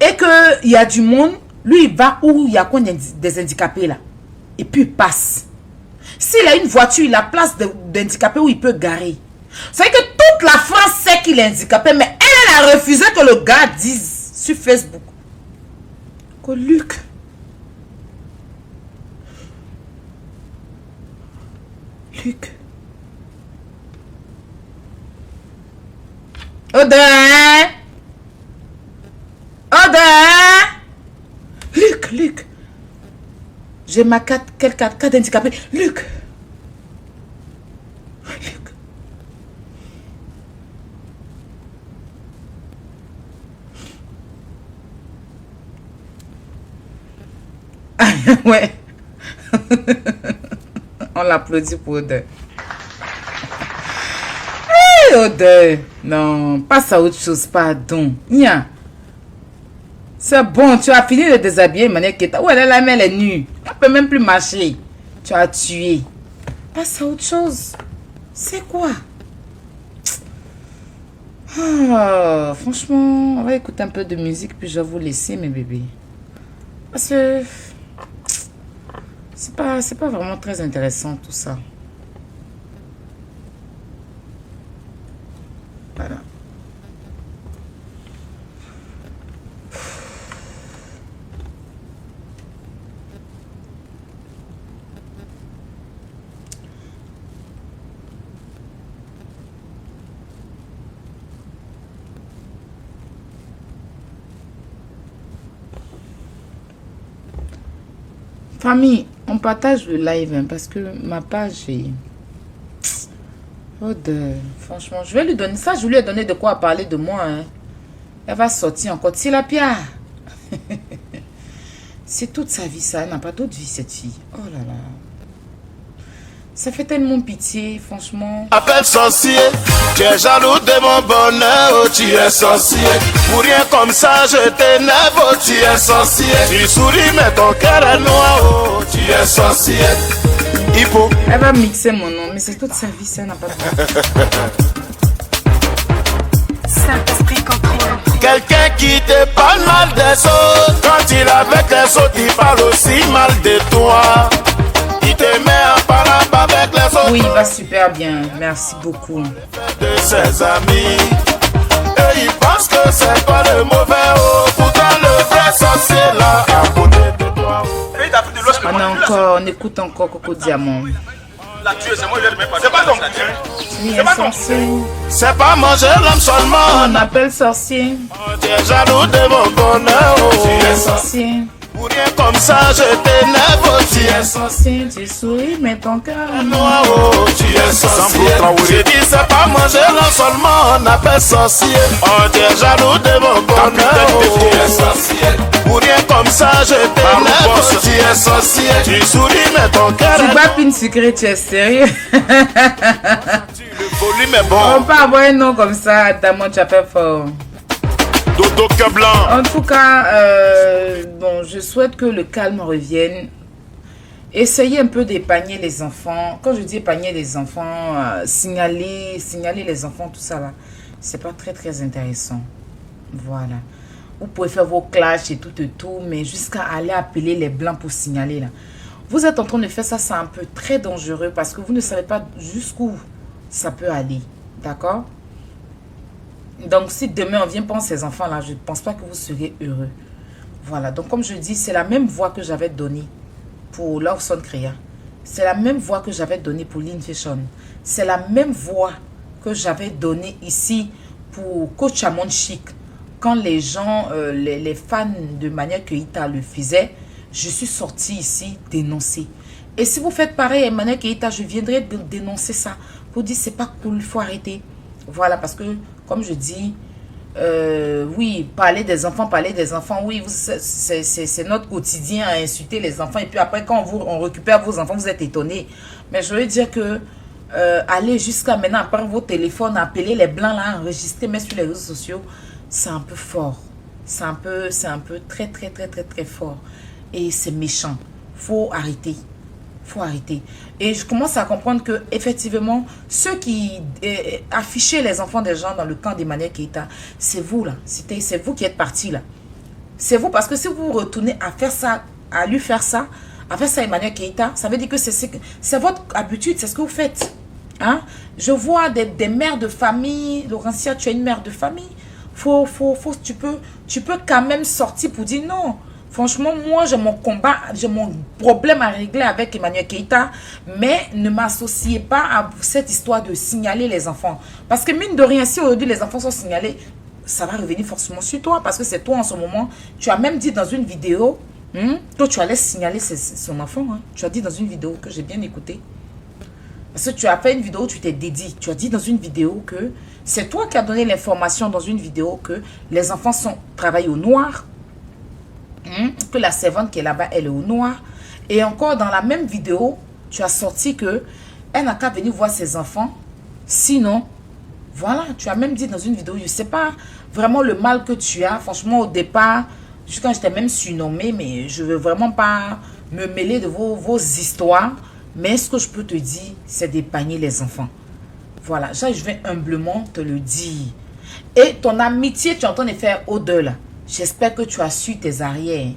et qu'il y a du monde, lui, il va où il y a des handicapés là. Et puis il passe. S'il a une voiture, il a place d'handicapé où il peut garer. C'est que toute la France sait qu'il est handicapé, mais elle a refusé que le gars dise sur Facebook que Luc, Audrey, Luc, j'ai ma carte d'handicapé. Luc. Ouais. On l'applaudit pour Audrey. Hey, Audrey. Non, passe à autre chose, pardon. Nia. C'est bon, tu as fini de déshabiller Maniaketa. Ouais, elle est nue. Elle peut même plus marcher. Tu as tué. Passe à autre chose. C'est quoi? Ah, franchement, on va écouter un peu de musique, puis je vais vous laisser, mes bébés. Parce que c'est pas vraiment très intéressant tout ça. Voilà. Famille, on partage le live hein, parce que ma page est... Franchement, je vais lui donner ça. Je lui ai donné de quoi parler de moi. Hein. Elle va sortir encore. C'est la pierre. C'est toute sa vie ça. Elle n'a pas d'autre vie cette fille. Oh là là. Ça fait tellement pitié, franchement. Appelle sorcier, tu es jaloux de mon bonheur, oh, tu es sorcier. Pour rien comme ça, je t'énerve, oh, tu es sorcier. Tu souris, mais ton cœur est noir, oh, tu es sorcier. Hippo. Elle va mixer mon nom, mais c'est toute sa vie, ça n'a pas de... Saint-Esprit contrôle. quelqu'un qui te parle mal des autres. Quand il est avec les autres, il parle aussi mal de toi. Il te met en parlant avec les autres. Oui, il va super bien. Merci beaucoup. De ses amis. Et il pense que c'est toi le mauvais. Oh, pourtant le vrai sorcier là à côté de toi. On écoute encore Coco Diamant. La tuer, c'est moi qui vais pas. C'est pas donc. C'est pas sorcier. C'est pas manger l'homme seulement. On appelle sorcier. Tu es jaloux de mon bonheur. Tu es sorcier. Pour rien comme ça, je t'énerve. Tu es sorcier, tu souris, mais ton cœur est noir. Oh, tu es sorcier. J'ai dit, c'est pas manger l'homme seulement. On appelle sorcier. Oh, tu es jaloux de mon bonheur. Tu es sorcier. Pour rien comme ça, je t'énerve. Tu es sorcier. Tu souris, mais ton cœur Tu est bats une sucrée, tu es sérieux? Le volume est bon. On peut avoir un nom comme ça, Damon, tu as fait fort. Dodo que blanc. En tout cas, bon, je souhaite que le calme revienne. Essayez un peu d'épargner les enfants. Quand je dis épargner les enfants, signaler les enfants, tout ça là, c'est pas très très intéressant. Voilà. Vous pouvez faire vos clashs et tout, mais jusqu'à aller appeler les blancs pour signaler là. Vous êtes en train de faire ça, c'est un peu très dangereux parce que vous ne savez pas jusqu'où ça peut aller. D'accord? Donc, si demain on vient prendre ces enfants-là, je ne pense pas que vous serez heureux. Voilà. Donc, comme je dis, c'est la même voix que j'avais donnée pour Lawson Crea. C'est la même voix que j'avais donnée pour Lynn Fashion. C'est la même voix que j'avais donnée ici pour Coach Amon Chic. Quand les gens, les fans de Mania Keita le faisaient, je suis sortie ici dénoncer. Et si vous faites pareil, Mania Keita, je viendrai dénoncer ça. Pour dire, c'est pas cool, il faut arrêter. Voilà, parce que, comme je dis, oui, parler des enfants, oui, c'est notre quotidien à insulter les enfants. Et puis après, quand on récupère vos enfants, vous êtes étonnés. Mais je veux dire que, aller jusqu'à maintenant, prendre vos téléphones, appeler les blancs, là, enregistrer, mettre sur les réseaux sociaux, c'est un peu fort. C'est un peu très fort. Et c'est méchant. Faut arrêter. Faut arrêter. Et je commence à comprendre que effectivement, ceux qui affichaient les enfants des gens dans le camp d'Emmanuel Keita, c'est vous là. C'est vous qui êtes partis là. C'est vous, parce que si vous retournez à faire ça, à lui faire ça, à faire ça à Emmanuel Keita, ça veut dire que c'est votre habitude, c'est ce que vous faites. Hein? Je vois des mères de famille. Laurentia, tu es une mère de famille. Tu peux quand même sortir pour dire non. Franchement, moi, j'ai mon combat, j'ai mon problème à régler avec Emmanuel Keita, mais ne m'associez pas à cette histoire de signaler les enfants. Parce que mine de rien, si aujourd'hui les enfants sont signalés, ça va revenir forcément sur toi, parce que c'est toi en ce moment. Tu as même dit dans une vidéo que tu allais signaler son enfant. Hein. Tu as dit dans une vidéo que j'ai bien écouté. Parce que tu as fait une vidéo où tu t'es dédié. Tu as dit dans une vidéo que c'est toi qui as donné l'information dans une vidéo que les enfants travaillent au noir. Que la servante qui est là-bas, elle est au noir. Et encore dans la même vidéo, tu as sorti que elle n'a qu'à venir voir ses enfants. Sinon, voilà, tu as même dit dans une vidéo, je ne sais pas vraiment le mal que tu as. Franchement, au départ, jusqu'à quand je t'ai même surnommé, mais je ne veux vraiment pas me mêler de vos histoires. Mais ce que je peux te dire, c'est d'épargner les enfants. Voilà, ça, je vais humblement te le dire. Et ton amitié, tu es en train de faire au-delà. J'espère que tu as su tes arrières.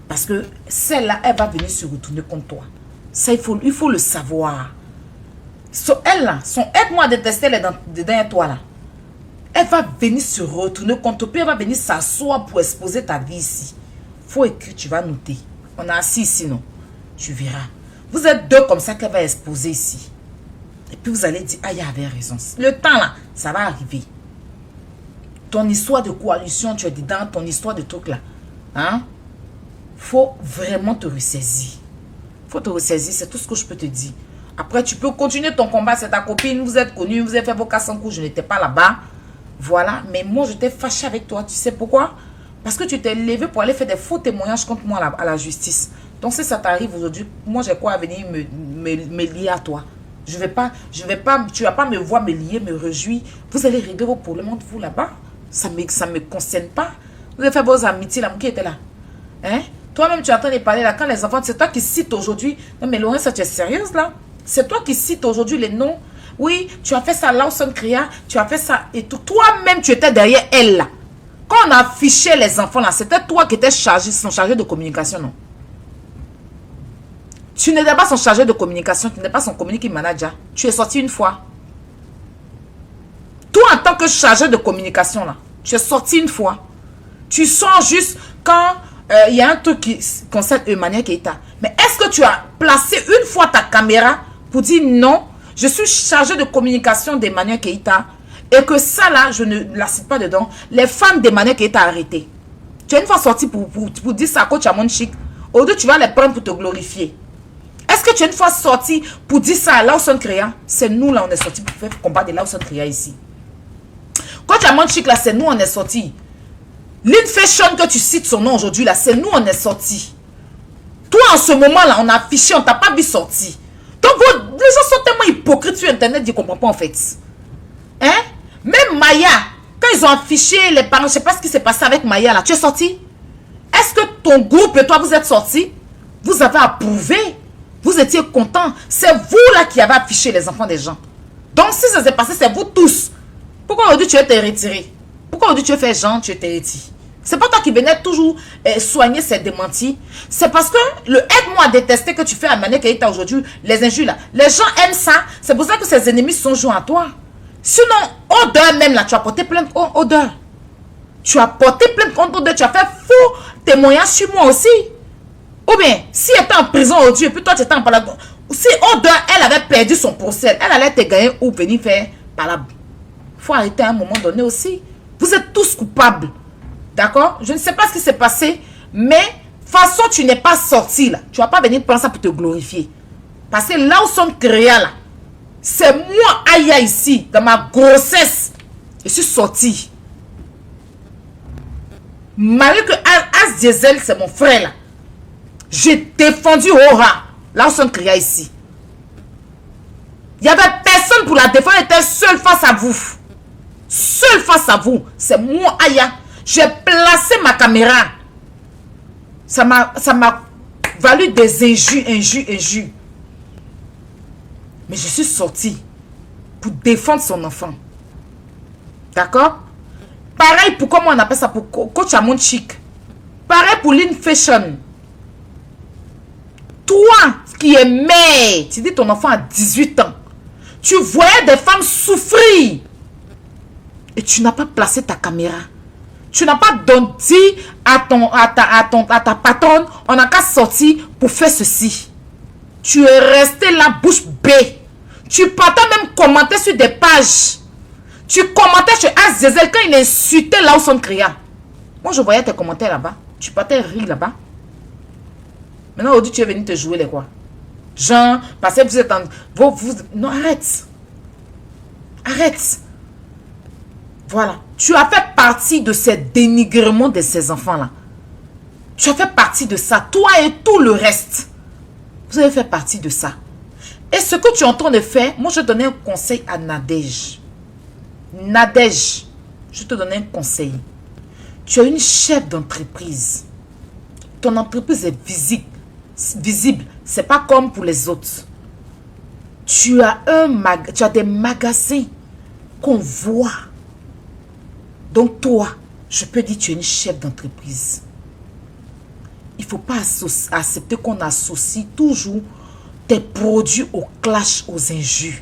Parce que celle-là, elle va venir se retourner contre toi. Ça, il faut le savoir. Elle-là, aide-moi à détester les dedans toi là. Elle va venir se retourner contre toi. Puis elle va venir s'asseoir pour exposer ta vie ici. Faut écrire, tu vas noter. On a assis ici, non? Tu verras. Vous êtes deux comme ça qu'elle va exposer ici. Et puis vous allez dire, ah, il avait raison. Le temps là, ça va arriver. Ton histoire de coalition, tu es dedans, ton histoire de truc là. Hein? Faut vraiment te ressaisir. Faut te ressaisir, c'est tout ce que je peux te dire. Après, tu peux continuer ton combat, c'est ta copine, vous êtes connus, vous avez fait vos 400 coups, je n'étais pas là-bas. Voilà, mais moi, j'étais fâchée avec toi. Tu sais pourquoi? Parce que tu t'es levé pour aller faire des faux témoignages contre moi à la justice. Donc, si ça t'arrive aujourd'hui, moi, j'ai quoi à venir me lier à toi? Tu vas pas me voir me lier, me réjouir. Vous allez régler vos problèmes entre vous là-bas. Ça me concerne pas. Vous avez fait vos amitiés là, qui était là? Hein? Toi-même, tu es en train de parler là. Quand les enfants, c'est toi qui cites aujourd'hui. Non, mais Laurence, tu es sérieuse là? C'est toi qui cites aujourd'hui les noms. Oui, tu as fait ça, Lawson Crea, tu as fait ça et tout. Toi-même, tu étais derrière elle là. Quand on affichait les enfants là, c'était toi qui étais son chargé de communication, non? Tu n'étais pas son chargé de communication, tu n'étais pas son community manager. Tu es sorti une fois. Toi, en tant que chargé de communication, là, tu es sorti une fois. Tu sors juste quand il y a un truc qui concerne Emmanuel Keïta. Mais est-ce que tu as placé une fois ta caméra pour dire non, je suis chargé de communication d'Emmanuel Keïta et que ça là, je ne la cite pas dedans. Les fans d'Emmanuel Keïta arrêté. Tu es une fois sorti pour dire ça à Coach Amon Chic. Aujourd'hui, tu vas les prendre pour te glorifier. Est-ce que tu es une fois sorti pour dire ça à Lawson Créa? C'est nous là, on est sorti pour faire combat de Lawson Créa ici. Coach Amon Chic là, c'est nous, on est sorti. Lynn Fashion que tu cites son nom aujourd'hui là, c'est nous, on est sorti. Toi, en ce moment-là, on a affiché, on t'a pas vu sortir. Donc, les gens sont tellement hypocrites sur Internet, ils ne comprennent pas en fait. Hein? Même Maya, quand ils ont affiché les parents, je ne sais pas ce qui s'est passé avec Maya là, tu es sorti? Est-ce que ton groupe et toi, vous êtes sortis? Vous avez approuvé? Vous étiez contents? C'est vous là qui avez affiché les enfants des gens. Donc, si ça s'est passé, c'est vous tous. Pourquoi aujourd'hui tu es retiré? Pourquoi aujourd'hui tu fais genre, tu es retiré? C'est pas toi qui venais toujours soigner ces démentis. C'est parce que le aide-moi à détester que tu fais à Emmanuel Keïta aujourd'hui, les injures là. Les gens aiment ça. C'est pour ça que ses ennemis sont joints à toi. Sinon, Odeur même là, tu as porté plainte contre Odeur. Tu as porté plainte contre Odeur. Tu as fait faux témoignage sur moi aussi. Ou bien, si elle était en prison aujourd'hui et puis toi tu étais en palabre. Si Odeur, elle avait perdu son procès, elle allait te gagner ou venir faire palabre. Il faut arrêter à un moment donné aussi. Vous êtes tous coupables. D'accord? Je ne sais pas ce qui s'est passé, mais de toute façon, tu n'es pas sorti là. Tu ne vas pas venir prendre ça pour te glorifier. Parce que là où sont créés là, c'est moi, Aya, ici, dans ma grossesse, je suis sorti. Malgré que As Diesel, c'est mon frère là. J'ai défendu Aura, là où sont créés ici. Il n'y avait personne pour la défendre, elle était seule face à vous. Seule face à vous. C'est moi, Aya. J'ai placé ma caméra. Ça m'a valu des injures. Mais je suis sortie pour défendre son enfant. D'accord? Pareil pour, comment on appelle ça, pour Coach Amon Chic. Pareil pour Lynn Fashion. Toi qui es mère, tu dis ton enfant a 18 ans. Tu voyais des femmes souffrir. Et tu n'as pas placé ta caméra. Tu n'as pas dit à ta patronne, on n'a qu'à sortir pour faire ceci. Tu es resté là bouche bée. Tu partais même commenter sur des pages. Tu commentais sur Azazel quand il insultait là où son créa. Moi je voyais tes commentaires là-bas. Tu partais rire là-bas. Maintenant aujourd'hui tu es venu te jouer les quoi? Jean, parce que vous êtes en... non, arrête. Arrête. Voilà. Tu as fait partie de ces dénigrements de ces enfants-là. Tu as fait partie de ça. Toi et tout le reste. Vous avez fait partie de ça. Et ce que tu es en train de faire, moi je donnais un conseil à Nadège. Nadège, je te donne un conseil. Tu es une chef d'entreprise. Ton entreprise est visible. Ce n'est pas comme pour les autres. Tu as des magasins qu'on voit. Donc toi, je peux dire que tu es une chef d'entreprise. Il ne faut pas accepter qu'on associe toujours tes produits au clash, aux injures.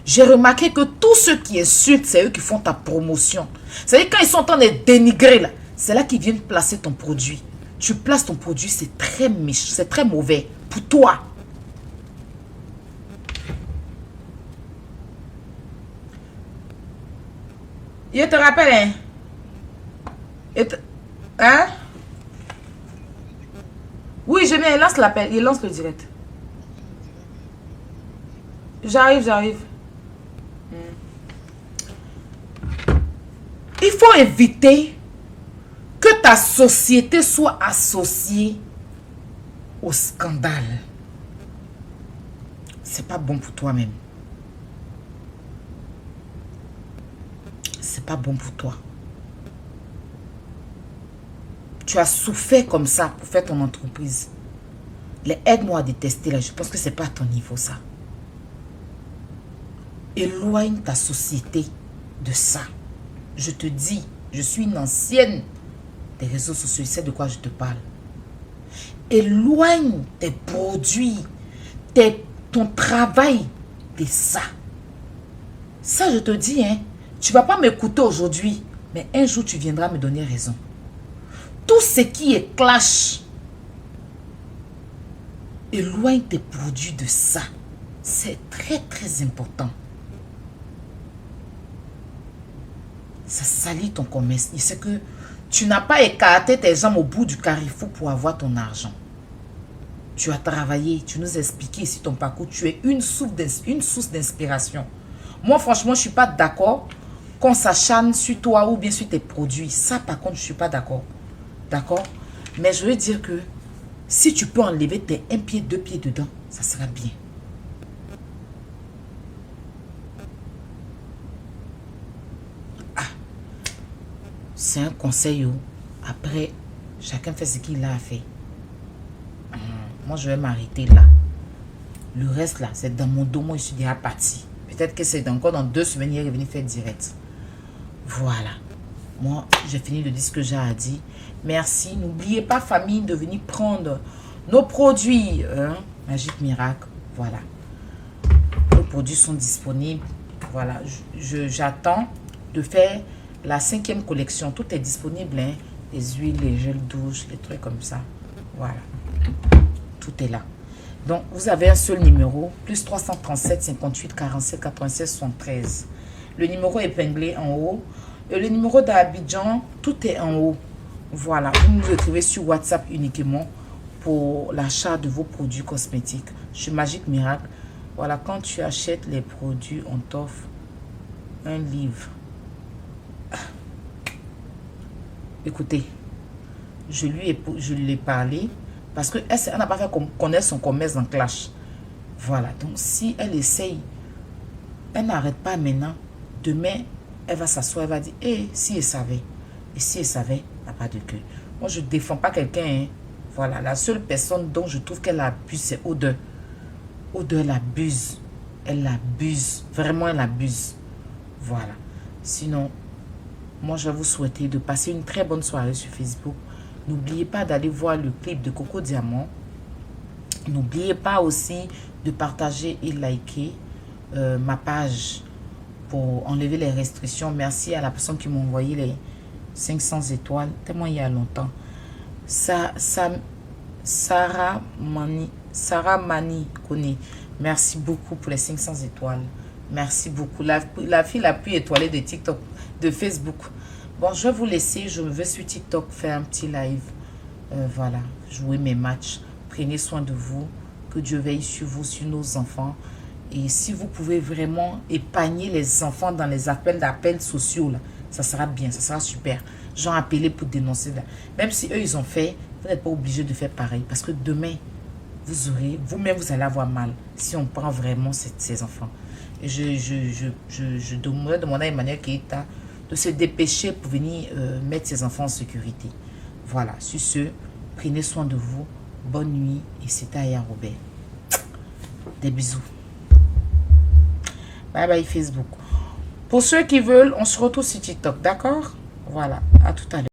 J'ai remarqué que tous ceux qui insultent, c'est eux qui font ta promotion. C'est-à-dire quand ils sont en train de dénigrer, là, c'est là qu'ils viennent placer ton produit. Tu places ton produit, c'est très méchant, c'est très mauvais pour toi. Je te rappelle, hein? Hein? Oui, je viens, il lance l'appel, il lance le direct. J'arrive. Il faut éviter que ta société soit associée au scandale. C'est pas bon pour toi-même. C'est pas bon pour toi. Tu as souffert comme ça pour faire ton entreprise. Les aide-moi à détester là, je pense que c'est pas à ton niveau ça. Éloigne ta société de ça. Je te dis, Je suis une ancienne des réseaux sociaux. C'est de quoi je te parle. Éloigne tes produits, ton travail de ça. Ça, je te dis, hein, tu ne vas pas m'écouter aujourd'hui, mais un jour, tu viendras me donner raison. Tout ce qui est clash, éloigne tes produits de ça. C'est très, très important. Ça salit ton commerce. C'est que tu n'as pas écarté tes jambes au bout du carrefour pour avoir ton argent. Tu as travaillé, tu nous as expliqué ici ton parcours. Tu es une source d'inspiration. Moi, franchement, je ne suis pas d'accord qu'on s'acharne sur toi ou bien sur tes produits. Ça, par contre, je ne suis pas d'accord. D'accord? Mais je veux dire que si tu peux enlever tes 1 pied, 2 pieds dedans, ça sera bien. Ah, c'est un conseil. Après, chacun fait ce qu'il a à faire. Moi, je vais m'arrêter là. Le reste, là, c'est dans mon dos. Moi, je suis déjà parti. Peut-être que c'est encore dans 2 semaines, il est revenu faire direct. Voilà. Moi, j'ai fini de dire ce que j'ai à dire. Merci. N'oubliez pas, famille, de venir prendre nos produits. Magique Miracle. Voilà. Nos produits sont disponibles. Voilà. J'attends de faire la 5e collection. Tout est disponible. Hein. Les huiles, les gels douche, les trucs comme ça. Voilà. Tout est là. Donc, vous avez un seul numéro. Plus 337 58 47 96 73. Le numéro épinglé en haut. Et le numéro d'Abidjan, tout est en haut. Voilà. Vous nous écrivez sur WhatsApp uniquement pour l'achat de vos produits cosmétiques. Chez Magique Miracle. Voilà. Quand tu achètes les produits, on t'offre un livre. Écoutez, je lui ai parlé. Parce qu'elle n'a pas fait connaître son commerce en clash. Voilà. Donc, si elle essaye, elle n'arrête pas maintenant. Demain, elle va s'asseoir, elle va dire, si elle savait. Et si elle savait, elle n'a pas de queue. Moi, je ne défends pas quelqu'un. Hein. Voilà. La seule personne dont je trouve qu'elle abuse, c'est Odeur. Odeur, elle abuse. Elle abuse. Vraiment, elle abuse. Voilà. Sinon, moi, je vais vous souhaiter de passer une très bonne soirée sur Facebook. N'oubliez pas d'aller voir le clip de Coco Diamant. N'oubliez pas aussi de partager et liker ma page pour enlever les restrictions. Merci à la personne qui m'a envoyé les 500 étoiles. Tellement il y a longtemps. Sarah Mani Kone. Merci beaucoup pour les 500 étoiles. Merci beaucoup. La fille la plus étoilée de TikTok, de Facebook. Bon, je vais vous laisser. Je vais sur TikTok faire un petit live. Voilà, jouer mes matchs. Prenez soin de vous. Que Dieu veille sur vous, sur nos enfants. Et si vous pouvez vraiment épargner les enfants dans les appels sociaux, là, ça sera bien, ça sera super. Genre appeler pour dénoncer. Là. Même si eux, ils ont fait, vous n'êtes pas obligé de faire pareil. Parce que demain, vous-même, vous allez avoir mal si on prend vraiment ces enfants. Et je demande à Emmanuel Keita de se dépêcher pour venir mettre ses enfants en sécurité. Voilà, sur ce, prenez soin de vous. Bonne nuit et c'était Aya Robert. Des bisous. Bye bye Facebook. Pour ceux qui veulent, on se retrouve sur TikTok, d'accord? Voilà, à tout à l'heure.